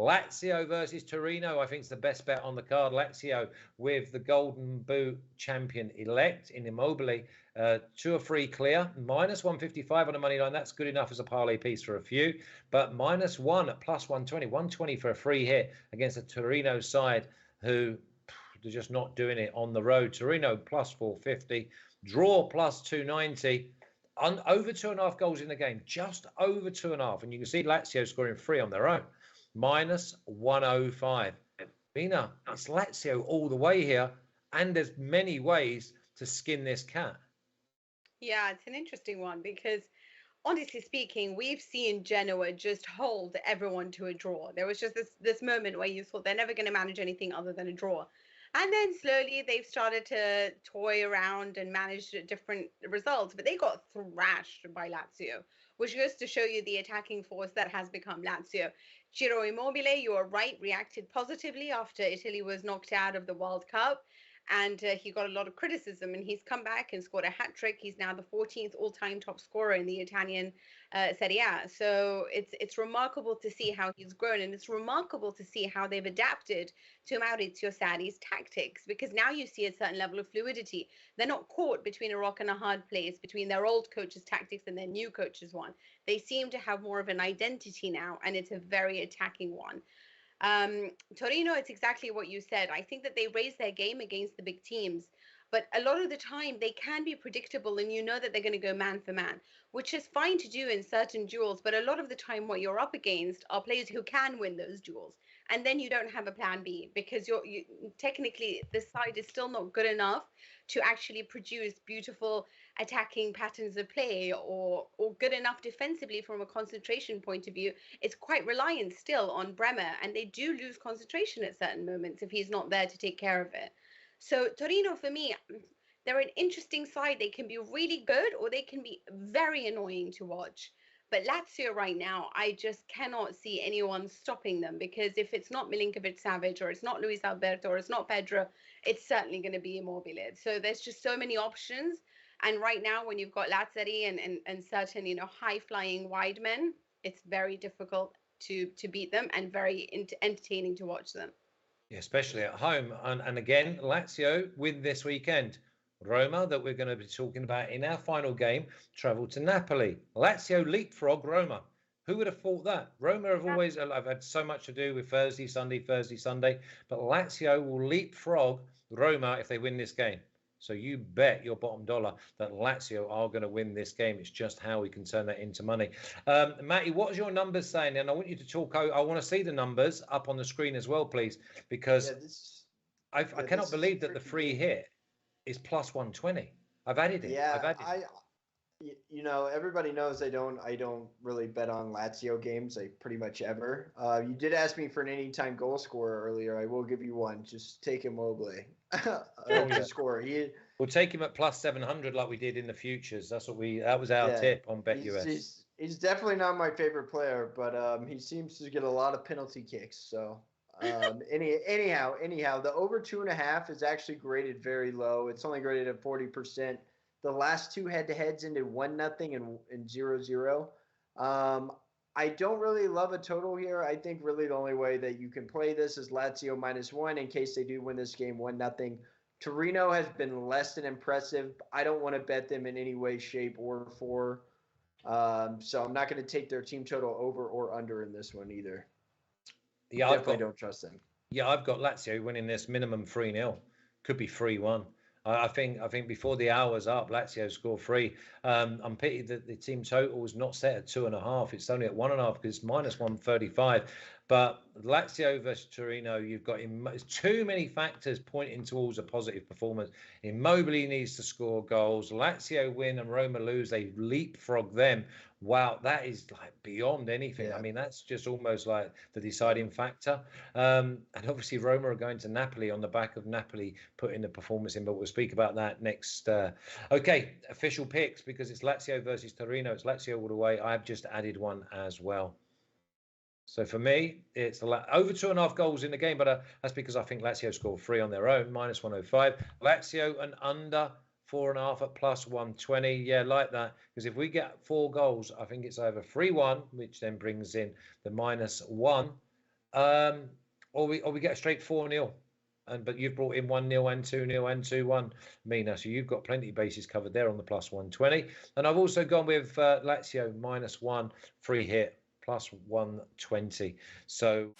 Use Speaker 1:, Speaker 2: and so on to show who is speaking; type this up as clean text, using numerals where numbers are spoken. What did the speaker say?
Speaker 1: Lazio versus Torino, I think it's the best bet on the card. Lazio with the Golden Boot champion-elect in Immobile, 2 or 3 clear, minus 155 on the money line. That's good enough as a parlay piece for a few, but minus 1 at plus 120, 120 for a free hit against a Torino side who they're just not doing it on the road. Torino plus 450, draw plus 290. Over 2.5 goals in the game, just over 2.5, and you can see Lazio scoring 3 on their own. Minus 105. Mina, it's Lazio all the way here, and there's many ways to skin this cat.
Speaker 2: Yeah, it's an interesting one because, honestly speaking, we've seen Genoa just hold everyone to a draw. There was just this moment where you thought they're never going to manage anything other than a draw. And then slowly they've started to toy around and manage different results, but they got thrashed by Lazio, which goes to show you the attacking force that has become Lazio. Ciro Immobile, you are right, reacted positively after Italy was knocked out of the World Cup. And he got a lot of criticism, and he's come back and scored a hat-trick. He's now the 14th all-time top scorer in the Italian Serie A. So it's remarkable to see how he's grown, and it's remarkable to see how they've adapted to Maurizio Sarri's tactics, because now you see a certain level of fluidity. They're not caught between a rock and a hard place, between their old coach's tactics and their new coach's one. They seem to have more of an identity now, and it's a very attacking one. Torino, it's exactly what you said. I think that they raise their game against the big teams, but a lot of the time they can be predictable, and you know that they're going to go man for man, which is fine to do in certain duels. But a lot of the time what you're up against are players who can win those duels, and then you don't have a plan B, because you technically this side is still not good enough to actually produce beautiful attacking patterns of play, or good enough defensively from a concentration point of view. It's quite reliant still on Bremer, and they do lose concentration at certain moments if he's not there to take care of it. So Torino, for me, they're an interesting side. They can be really good, or they can be very annoying to watch. But Lazio right now, I just cannot see anyone stopping them, because if it's not Milinkovic-Savic, or it's not Luis Alberto, or it's not Pedro, it's certainly going to be Immobile. So there's just so many options. And right now, when you've got Lazzari and certain, high-flying wide men, it's very difficult to beat them, and very entertaining to watch them.
Speaker 1: Yeah, especially at home. And again, Lazio win this weekend. Roma, that we're going to be talking about in our final game, travel to Napoli. Lazio leapfrog Roma. Who would have thought that? Roma have always, I've had so much to do with Thursday, Sunday, but Lazio will leapfrog Roma if they win this game. So you bet your bottom dollar that Lazio are going to win this game. It's just how we can turn that into money. Matty, what is your numbers saying? And I want you to talk. I want to see the numbers up on the screen as well, please, because I cannot believe that the free hit is plus 120. I've added it.
Speaker 3: Yeah,
Speaker 1: I've added it.
Speaker 3: Everybody knows I don't really bet on Lazio games, like pretty much ever. You did ask me for an anytime goal scorer earlier. I will give you one. Just take Immobile to score.
Speaker 1: We'll take him at plus 700 like we did in the futures. That was our tip on BetUS.
Speaker 3: He's definitely not my favorite player, but he seems to get a lot of penalty kicks. So anyhow, the over 2.5 is actually graded very low. It's only graded at 40%. The last 2 head-to-heads ended 1-0 and 0-0. I don't really love a total here. I think really the only way that you can play this is Lazio -1 in case they do win this game 1-0. Torino has been less than impressive. I don't want to bet them in any way, shape, or form. So I'm not going to take their team total over or under in this one either.
Speaker 1: Yeah,
Speaker 3: I don't trust them.
Speaker 1: Yeah, I've got Lazio winning this minimum 3-0. Could be 3-1. I think before the hour's up, Lazio score 3. I'm pity that the team total was not set at 2.5. It's only at 1.5 because it's minus 135. But Lazio versus Torino, you've got too many factors pointing towards a positive performance. Immobile needs to score goals. Lazio win and Roma lose. They leapfrog them. Wow, that is like beyond anything. Yeah. I mean, that's just almost like the deciding factor. And obviously Roma are going to Napoli on the back of Napoli putting the performance in, but we'll speak about that next. Okay, official picks, because it's Lazio versus Torino. It's Lazio all the way. I've just added one as well. So for me, it's over 2.5 goals in the game, but that's because I think Lazio scored 3 on their own, minus 105. Lazio and under 4.5 at plus 120. Yeah, like that. Because if we get 4 goals, I think it's over 3-1, which then brings in the minus 1 Or we get a straight 4-0. But you've brought in 1-0 and 2-0 and 2-1, Mina. So you've got plenty of bases covered there on the plus 120. And I've also gone with Lazio -1 free hit plus 120. So